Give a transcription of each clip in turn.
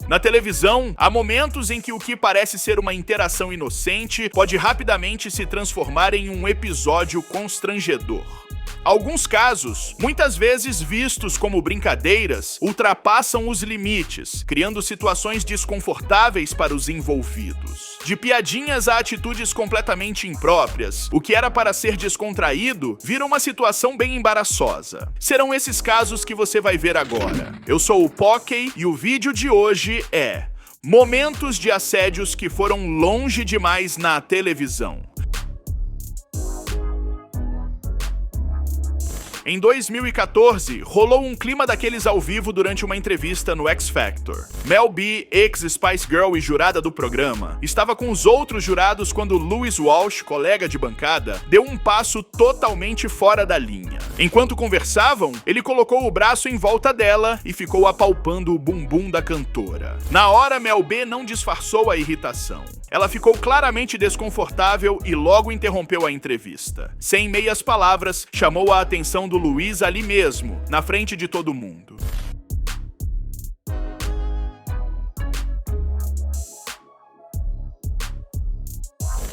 Na televisão, há momentos em que o que parece ser uma interação inocente pode rapidamente se transformar em um episódio constrangedor. Alguns casos, muitas vezes vistos como brincadeiras, ultrapassam os limites, criando situações desconfortáveis para os envolvidos. De piadinhas a atitudes completamente impróprias, o que era para ser descontraído vira uma situação bem embaraçosa. Serão esses casos que você vai ver agora. Eu sou o Pockey e o vídeo de hoje é Momentos de assédios que foram longe demais na televisão. Em 2014, rolou um clima daqueles ao vivo durante uma entrevista no X Factor. Mel B, ex-Spice Girl e jurada do programa, estava com os outros jurados quando Louis Walsh, colega de bancada, deu um passo totalmente fora da linha. Enquanto conversavam, ele colocou o braço em volta dela e ficou apalpando o bumbum da cantora. Na hora, Mel B não disfarçou a irritação. Ela ficou claramente desconfortável e logo interrompeu a entrevista. Sem meias palavras, chamou a atenção do Louis ali mesmo, na frente de todo mundo.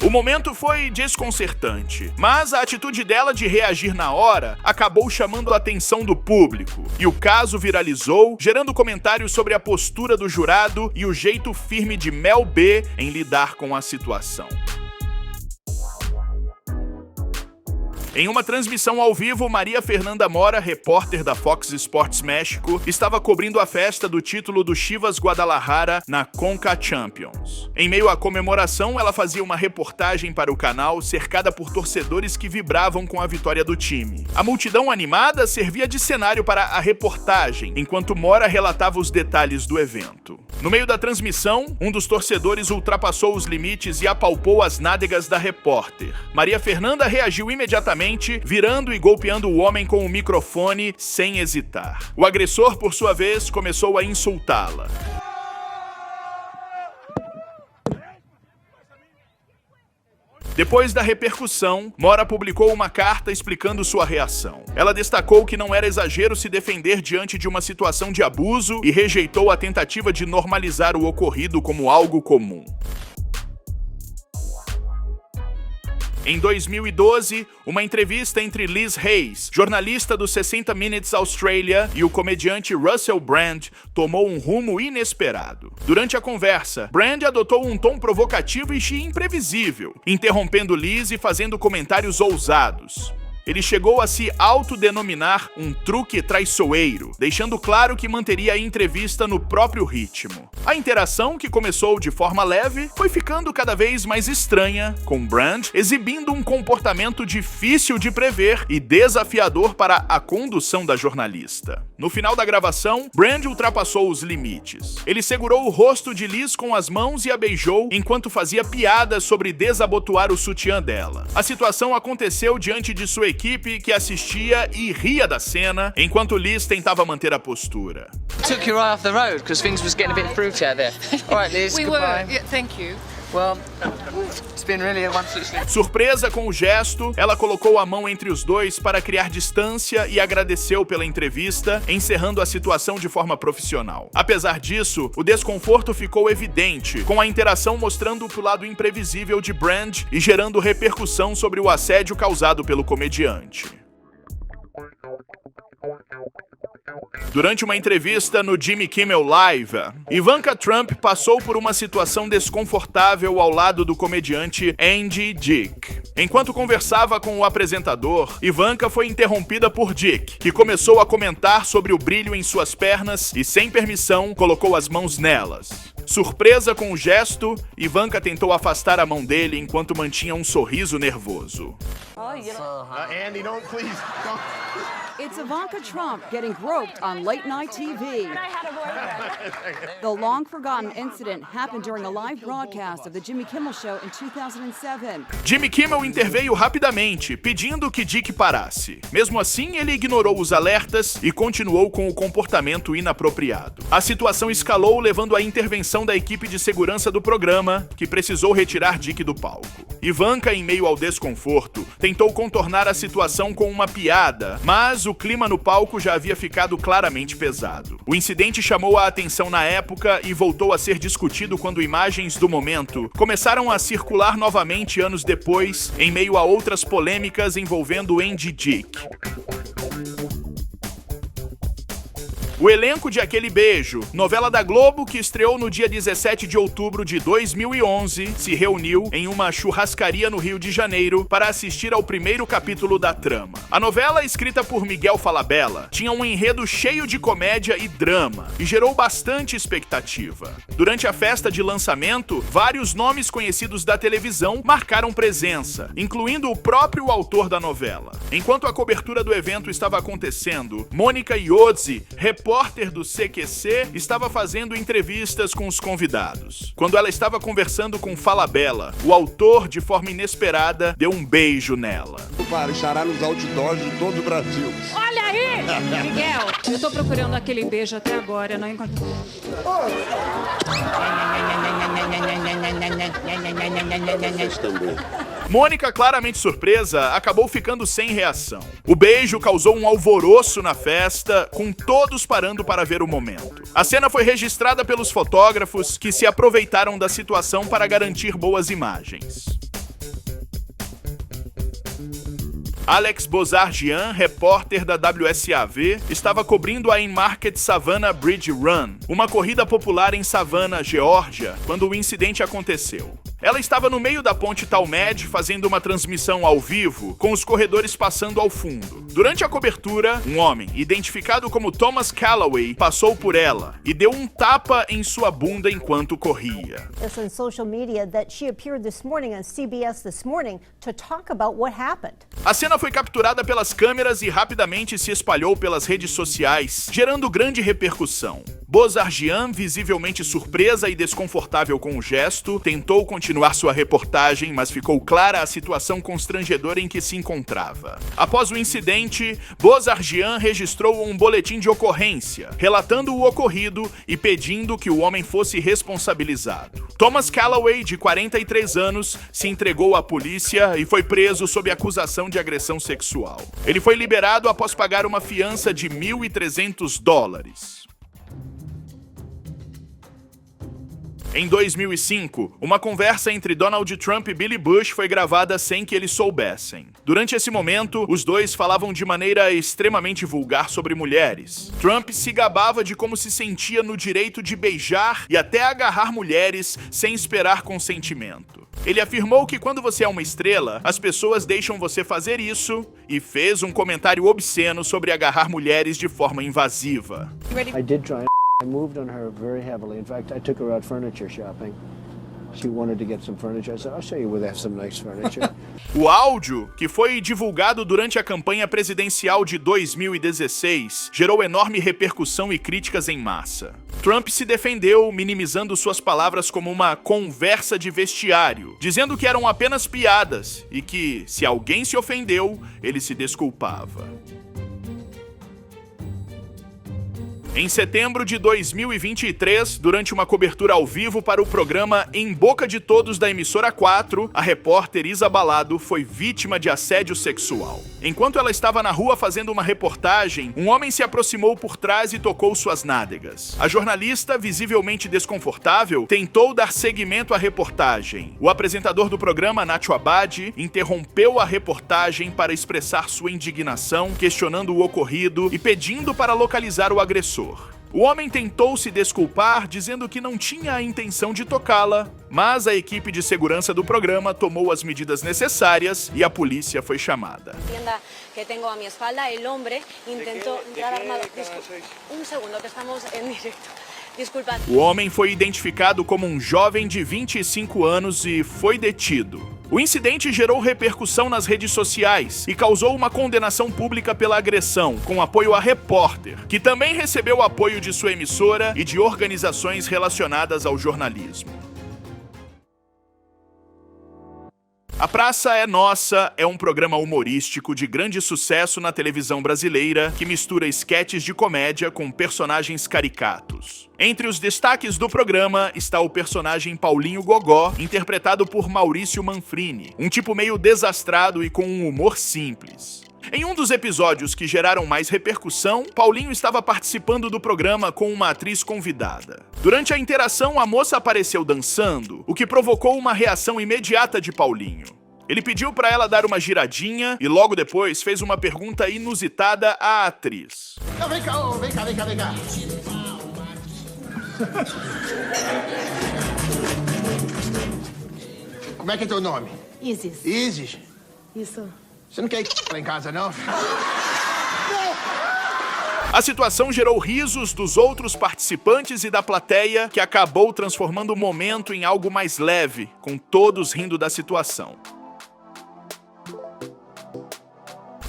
O momento foi desconcertante, mas a atitude dela de reagir na hora acabou chamando a atenção do público, e o caso viralizou, gerando comentários sobre a postura do jurado e o jeito firme de Mel B em lidar com a situação. Em uma transmissão ao vivo, Maria Fernanda Mora, repórter da Fox Sports México, estava cobrindo a festa do título do Chivas Guadalajara na Conca Champions. Em meio à comemoração, ela fazia uma reportagem para o canal, cercada por torcedores que vibravam com a vitória do time. A multidão animada servia de cenário para a reportagem, enquanto Mora relatava os detalhes do evento. No meio da transmissão, um dos torcedores ultrapassou os limites e apalpou as nádegas da repórter. Maria Fernanda reagiu imediatamente, virando e golpeando o homem com o microfone sem hesitar. O agressor, por sua vez, começou a insultá-la. Depois da repercussão, Mora publicou uma carta explicando sua reação. Ela destacou que não era exagero se defender diante de uma situação de abuso e rejeitou a tentativa de normalizar o ocorrido como algo comum. Em 2012, uma entrevista entre Liz Hayes, jornalista do 60 Minutes Australia, e o comediante Russell Brand tomou um rumo inesperado. Durante a conversa, Brand adotou um tom provocativo e imprevisível, interrompendo Liz e fazendo comentários ousados. Ele chegou a se autodenominar um truque traiçoeiro, deixando claro que manteria a entrevista no próprio ritmo. A interação, que começou de forma leve, foi ficando cada vez mais estranha, com Brand exibindo um comportamento difícil de prever e desafiador para a condução da jornalista. No final da gravação, Brand ultrapassou os limites. Ele segurou o rosto de Liz com as mãos e a beijou enquanto fazia piadas sobre desabotoar o sutiã dela. A situação aconteceu diante de sua equipe, que assistia e ria da cena, enquanto Liz tentava manter a postura. Took you right off the road because things was getting a bit fruity out there. All right, Liz, goodbye. Yeah, thank you. Well, it's been really a wonderful experience. Surpresa com o gesto, ela colocou a mão entre os dois para criar distância e agradeceu pela entrevista, encerrando a situação de forma profissional. Apesar disso, o desconforto ficou evidente, com a interação mostrando o lado imprevisível de Brand e gerando repercussão sobre o assédio causado pelo comediante. Durante uma entrevista no Jimmy Kimmel Live, Ivanka Trump passou por uma situação desconfortável ao lado do comediante Andy Dick. Enquanto conversava com o apresentador, Ivanka foi interrompida por Dick, que começou a comentar sobre o brilho em suas pernas e, sem permissão, colocou as mãos nelas. Surpresa com o gesto, Ivanka tentou afastar a mão dele enquanto mantinha um sorriso nervoso. Andy, please. It's Ivanka Trump getting groped on late-night TV. The long-forgotten incident happened during a live broadcast of the Jimmy Kimmel Show in 2007. Jimmy Kimmel interveio rapidamente, pedindo que Dick parasse. Mesmo assim, ele ignorou os alertas e continuou com o comportamento inapropriado. A situação escalou, levando à intervenção da equipe de segurança do programa, que precisou retirar Dick do palco. Ivanka, em meio ao desconforto, tentou contornar a situação com uma piada, mas mas o clima no palco já havia ficado claramente pesado. O incidente chamou a atenção na época e voltou a ser discutido quando imagens do momento começaram a circular novamente anos depois, em meio a outras polêmicas envolvendo Andy Dick. O elenco de Aquele Beijo, novela da Globo que estreou no dia 17 de outubro de 2011, se reuniu em uma churrascaria no Rio de Janeiro para assistir ao primeiro capítulo da trama. A novela, escrita por Miguel Falabella, tinha um enredo cheio de comédia e drama e gerou bastante expectativa. Durante a festa de lançamento, vários nomes conhecidos da televisão marcaram presença, incluindo o próprio autor da novela. Enquanto a cobertura do evento estava acontecendo, Mônica Iozzi, repórter do CQC, estava fazendo entrevistas com os convidados. Quando ela estava conversando com Falabella, o autor, de forma inesperada, deu um beijo nela. Para estará nos outdoors de todo o Brasil. Olha aí! Miguel, eu tô procurando Aquele Beijo até agora, não encontrei. Mônica, claramente surpresa, acabou ficando sem reação. O beijo causou um alvoroço na festa, com todos parando para ver o momento. A cena foi registrada pelos fotógrafos, que se aproveitaram da situação para garantir boas imagens. Alex Bozargian, repórter da WSAV, estava cobrindo a In-Market Savannah Bridge Run, uma corrida popular em Savannah, Geórgia, quando o incidente aconteceu. Ela estava no meio da ponte Talmed fazendo uma transmissão ao vivo, com os corredores passando ao fundo. Durante a cobertura, um homem, identificado como Thomas Callaway, passou por ela e deu um tapa em sua bunda enquanto corria. It's on social media that she appeared this morning on CBS This Morning to talk about what happened. A cena foi capturada pelas câmeras e rapidamente se espalhou pelas redes sociais, gerando grande repercussão. Bozargian, visivelmente surpresa e desconfortável com o gesto, tentou continuar sua reportagem, mas ficou clara a situação constrangedora em que se encontrava. Após o incidente, Bozargian registrou um boletim de ocorrência, relatando o ocorrido e pedindo que o homem fosse responsabilizado. Thomas Callaway, de 43 anos, se entregou à polícia e foi preso sob acusação de agressão sexual. Ele foi liberado após pagar uma fiança de $1.300. Em 2005, uma conversa entre Donald Trump e Billy Bush foi gravada sem que eles soubessem. Durante esse momento, os dois falavam de maneira extremamente vulgar sobre mulheres. Trump se gabava de como se sentia no direito de beijar e até agarrar mulheres sem esperar consentimento. Ele afirmou que quando você é uma estrela, as pessoas deixam você fazer isso e fez um comentário obsceno sobre agarrar mulheres de forma invasiva. I moved on her very heavily. In fact, I took her out furniture shopping. She wanted to get some furniture. I said, I'll show you where they have some nice furniture. O áudio, que foi divulgado durante a campanha presidencial de 2016, gerou enorme repercussão e críticas em massa. Trump se defendeu, minimizando suas palavras como uma conversa de vestiário, dizendo que eram apenas piadas e que, se alguém se ofendeu, ele se desculpava. Em setembro de 2023, durante uma cobertura ao vivo para o programa Em Boca de Todos da Emissora 4, a repórter Isa Balado foi vítima de assédio sexual. Enquanto ela estava na rua fazendo uma reportagem, um homem se aproximou por trás e tocou suas nádegas. A jornalista, visivelmente desconfortável, tentou dar seguimento à reportagem. O apresentador do programa, Nacho Abad, interrompeu a reportagem para expressar sua indignação, questionando o ocorrido e pedindo para localizar o agressor. O homem tentou se desculpar, dizendo que não tinha a intenção de tocá-la, mas a equipe de segurança do programa tomou as medidas necessárias e a polícia foi chamada. Que tengo a mi espalda, el hombre intentó entrar armado. Un segundo, que estamos en directo. Desculpa. O homem foi identificado como um jovem de 25 anos e foi detido. O incidente gerou repercussão nas redes sociais e causou uma condenação pública pela agressão, com apoio à repórter, que também recebeu apoio de sua emissora e de organizações relacionadas ao jornalismo. A Praça é Nossa é um programa humorístico de grande sucesso na televisão brasileira que mistura esquetes de comédia com personagens caricatos. Entre os destaques do programa está o personagem Paulinho Gogó, interpretado por Maurício Manfrini, um tipo meio desastrado e com um humor simples. Em um dos episódios que geraram mais repercussão, Paulinho estava participando do programa com uma atriz convidada. Durante a interação, a moça apareceu dançando, o que provocou uma reação imediata de Paulinho. Ele pediu para ela dar uma giradinha e logo depois fez uma pergunta inusitada à atriz. Não, vem cá, vem cá, vem cá, vem cá. Como é que é teu nome? Isis. Isis? Isso. Você não quer ir lá em casa, não? A situação gerou risos dos outros participantes e da plateia, que acabou transformando o momento em algo mais leve, com todos rindo da situação.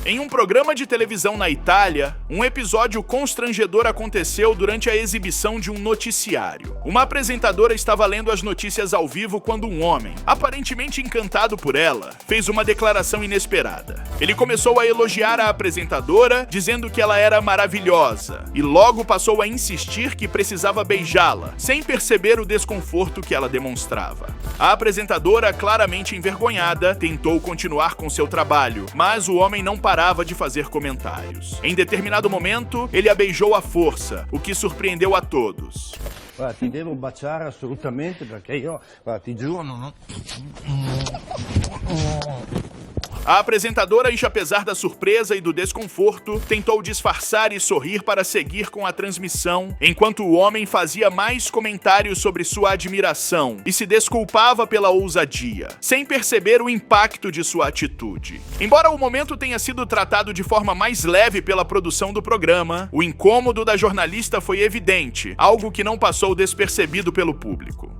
Em um programa de televisão na Itália, um episódio constrangedor aconteceu durante a exibição de um noticiário. Uma apresentadora estava lendo as notícias ao vivo quando um homem, aparentemente encantado por ela, fez uma declaração inesperada. Ele começou a elogiar a apresentadora, dizendo que ela era maravilhosa, e logo passou a insistir que precisava beijá-la, sem perceber o desconforto que ela demonstrava. A apresentadora, claramente envergonhada, tentou continuar com seu trabalho, mas o homem não parava de fazer comentários. Em determinado momento, ele a beijou à força, o que surpreendeu a todos. Ti devo baciare assolutamente perché io, ti giuro, non... A apresentadora, apesar da surpresa e do desconforto, tentou disfarçar e sorrir para seguir com a transmissão, enquanto o homem fazia mais comentários sobre sua admiração e se desculpava pela ousadia, sem perceber o impacto de sua atitude. Embora o momento tenha sido tratado de forma mais leve pela produção do programa, o incômodo da jornalista foi evidente, algo que não passou despercebido pelo público.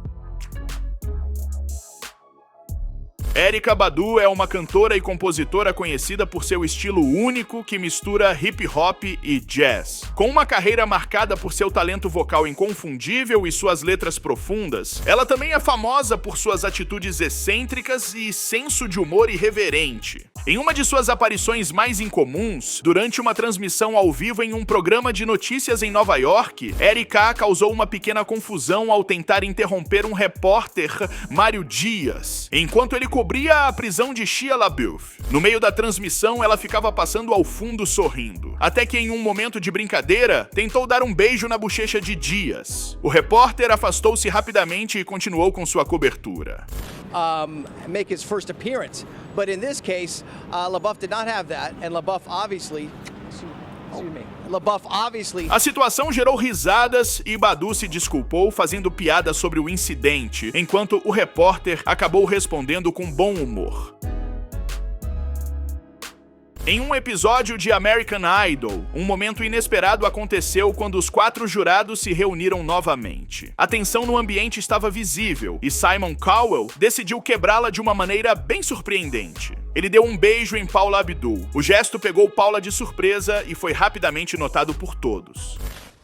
Erykah Badu é uma cantora e compositora conhecida por seu estilo único que mistura hip hop e jazz. Com uma carreira marcada por seu talento vocal inconfundível e suas letras profundas, ela também é famosa por suas atitudes excêntricas e senso de humor irreverente. Em uma de suas aparições mais incomuns, durante uma transmissão ao vivo em um programa de notícias em Nova York, Erykah causou uma pequena confusão ao tentar interromper um repórter, Mário Dias, enquanto ele cobria a prisão de Shia LaBeouf. No meio da transmissão, ela ficava passando ao fundo sorrindo, até que em um momento de brincadeira, tentou dar um beijo na bochecha de Dias. O repórter afastou-se rapidamente e continuou com sua cobertura. Make his first appearance, but in this case, LaBeouf did not have that, and LaBeouf obviously... A situação gerou risadas e Badu se desculpou fazendo piada sobre o incidente, enquanto o repórter acabou respondendo com bom humor. Em um episódio de American Idol, um momento inesperado aconteceu quando os 4 jurados se reuniram novamente. A tensão no ambiente estava visível e Simon Cowell decidiu quebrá-la de uma maneira bem surpreendente. Ele deu um beijo em Paula Abdul. O gesto pegou Paula de surpresa e foi rapidamente notado por todos.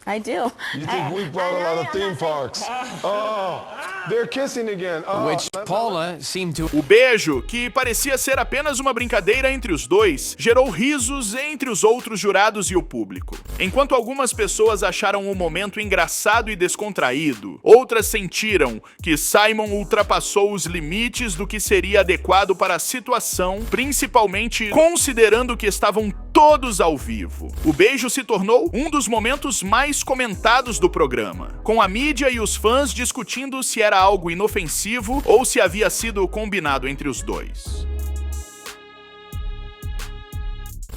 I do. You think we brought a lot of theme parks? Oh, they're kissing again. Oh, Which Paula seemed to... O beijo, que parecia ser apenas uma brincadeira entre os dois, gerou risos entre os outros jurados e o público. Enquanto algumas pessoas acharam o momento engraçado e descontraído, outras sentiram que Simon ultrapassou os limites do que seria adequado para a situação, principalmente considerando que estavam todos ao vivo. O beijo se tornou um dos momentos mais comentados do programa, com a mídia e os fãs discutindo se era algo inofensivo ou se havia sido combinado entre os dois.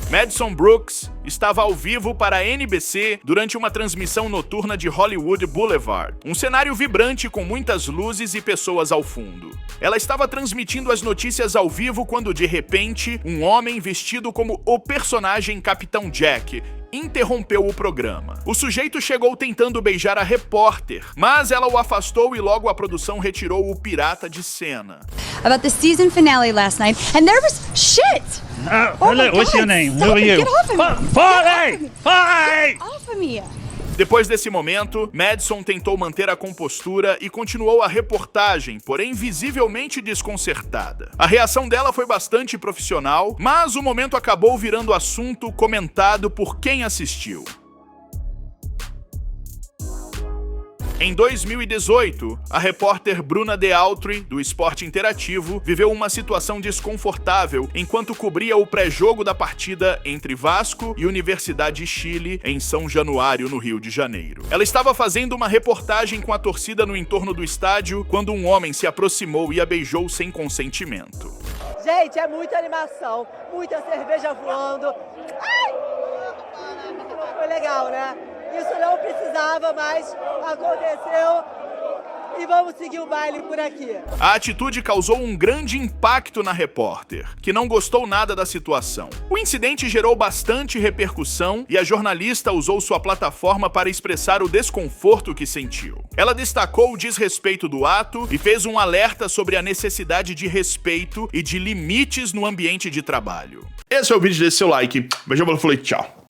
Madison Brooks estava ao vivo para a NBC durante uma transmissão noturna de Hollywood Boulevard, um cenário vibrante com muitas luzes e pessoas ao fundo. Ela estava transmitindo as notícias ao vivo quando, de repente, um homem vestido como o personagem Capitão Jack interrompeu o programa. O sujeito chegou tentando beijar a repórter, mas ela o afastou e logo a produção retirou o pirata de cena. About the season finale last night, and there was shit. Hello, what's your name? Who are you? Get off of me! Get off of me! Depois desse momento, Madison tentou manter a compostura e continuou a reportagem, porém visivelmente desconcertada. A reação dela foi bastante profissional, mas o momento acabou virando assunto comentado por quem assistiu. Em 2018, a repórter Bruna De Altri, do Esporte Interativo, viveu uma situação desconfortável enquanto cobria o pré-jogo da partida entre Vasco e Universidade Chile em São Januário, no Rio de Janeiro. Ela estava fazendo uma reportagem com a torcida no entorno do estádio quando um homem se aproximou e a beijou sem consentimento. Gente, é muita animação, muita cerveja voando. Ai! Foi legal, né? Isso não precisava, mas aconteceu e vamos seguir o baile por aqui. A atitude causou um grande impacto na repórter, que não gostou nada da situação. O incidente gerou bastante repercussão e a jornalista usou sua plataforma para expressar o desconforto que sentiu. Ela destacou o desrespeito do ato e fez um alerta sobre a necessidade de respeito e de limites no ambiente de trabalho. Esse é o vídeo, desse seu like. Beijão, falou e tchau.